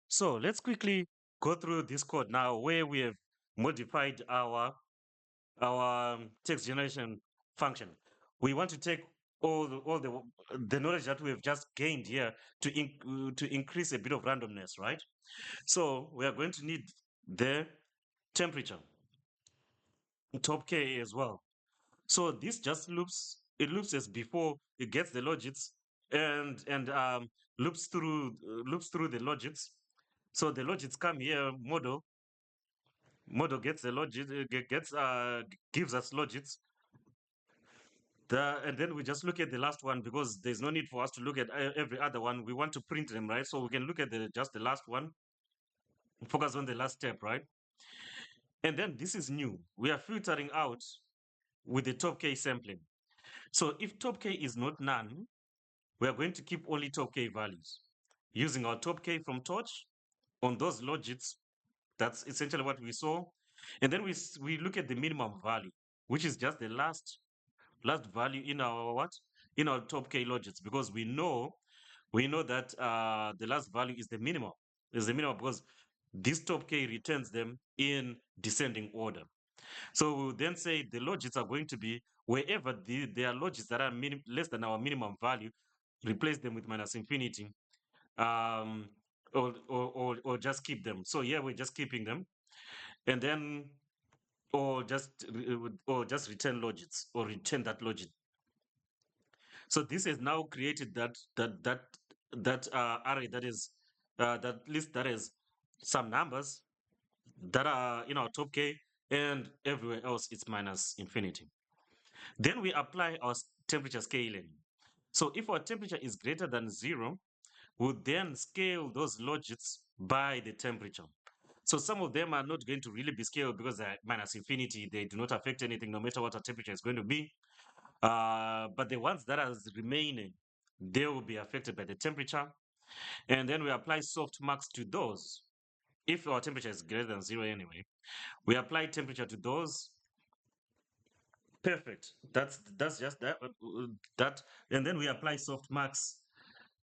So let's quickly go through this code now where we have modified our text generation function. We want to take all the knowledge that we have just gained here to increase a bit of randomness, right? So we are going to need the temperature, top K as well. So this just loops. It loops as before. It gets the logits and loops through the logits. So the logits come here. Model gets the logit. Gets gives us logits. And then we just look at the last one because there's no need for us to look at every other one. We want to print them, right? So we can look at just the last one. Focus on the last step, right? And then this is new. We are filtering out with the top K sampling. So if top K is not none, we are going to keep only top K values. Using our top K from torch on those logits, that's essentially what we saw. And then we look at the minimum value, which is just the last value in our what? In our top K logits, because we know that the last value is the minimum because this top K returns them in descending order. So we'll then say the logits are going to be wherever there are logits that are less than our minimum value, replace them with minus infinity, um, or just keep them. So here we're just keeping them, and then or just return logits or return that logit. So this has now created that array that list that is some numbers that are in our top K, and everywhere else it's minus infinity. Then we apply our temperature scaling. So if our temperature is greater than 0, we'll then scale those logits by the temperature. So some of them are not going to really be scaled because they're minus infinity. They do not affect anything no matter what our temperature is going to be. But the ones that are remaining, they will be affected by the temperature. And then we apply softmax to those. If our temperature is greater than 0 anyway, we apply temperature to those. Perfect. That's just that. And then we apply softmax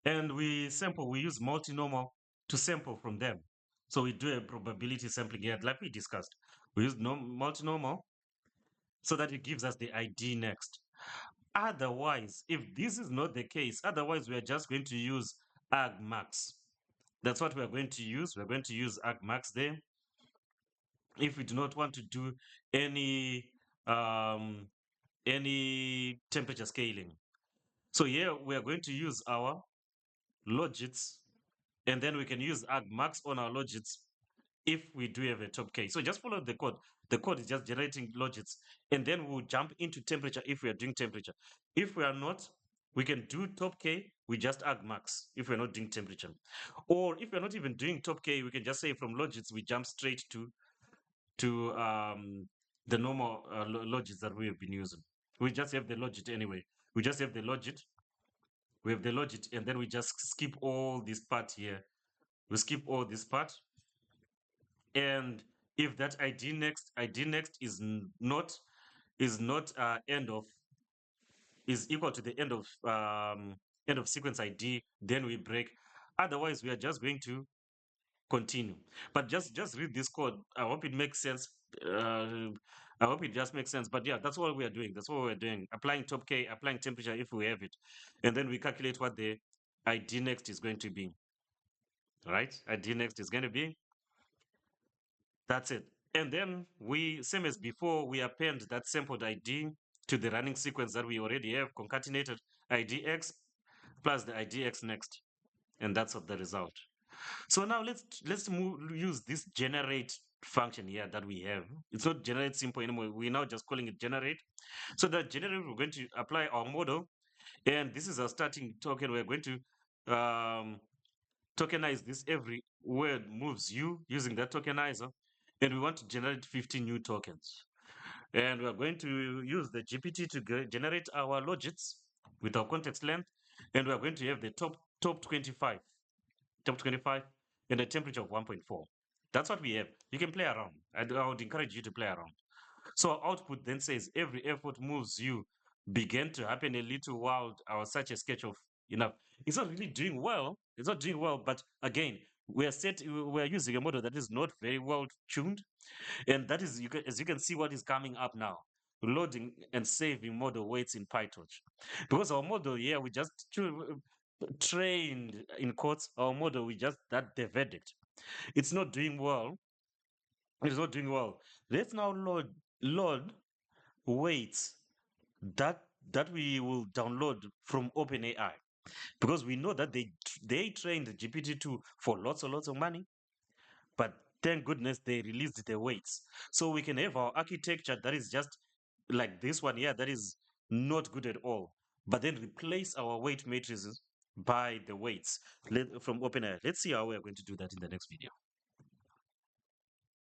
and we sample. We use multinormal to sample from them. So we do a probability sampling here, like we discussed. We use multinormal so that it gives us the ID next. Otherwise, if this is not the case, otherwise we are just going to use argmax. That's what we are going to use. We're going to use argmax there. If we do not want to do any um, any temperature scaling. So here we are going to use our logits, and then we can use argmax on our logits if we do have a top K. So just follow the code. The code is just generating logits, and then we'll jump into temperature if we are doing temperature. If we are not, we can do top K, we just argmax if we're not doing temperature. Or if we're not even doing top K, we can just say from logits, we jump straight to the normal logits that we have been using. We just have the logit anyway. We just have the logit. We have the logit, and then we just skip all this part here. We skip all this part, and if that ID next is not end of is equal to the end of sequence ID, then we break. Otherwise, we are just going to continue. But just read this code. I hope it makes sense. I hope it just makes sense. But yeah, that's what we are doing. That's what we're doing. Applying top K, applying temperature if we have it, and then we calculate what the ID next is going to be. Right? ID next is going to be. That's it. And then we, same as before, we append that sampled ID to the running sequence that we already have, concatenated IDX plus the IDX next. And that's the result. So now use this generate function here that we have. It's not generate simple anymore. We're now just calling it generate. So that generate, we're going to apply our model. And this is our starting token. We're going to tokenize this every word moves you using that tokenizer. And we want to generate 50 new tokens. And we're going to use the GPT to generate our logits with our context length. And we're going to have the top 25, and a temperature of 1.4. That's what we have. You can play around. I would encourage you to play around. So our output then says every effort moves you began to happen a little while our such a sketch of enough. It's not really doing well. It's not doing well, but again, we are using a model that is not very well tuned, and that is as you can see what is coming up now. Loading and saving model weights in PyTorch. Because our model here, we just trained in quotes, our model, we just that the verdict. It's not doing well. It's not doing well. Let's now load weights that that we will download from OpenAI, because we know that they trained GPT-2 for lots and lots of money, but thank goodness they released the weights. So we can have our architecture that is just like this one here, that is not good at all, but then replace our weight matrices by the weights from OpenAI. Let's see how we are going to do that in the next video.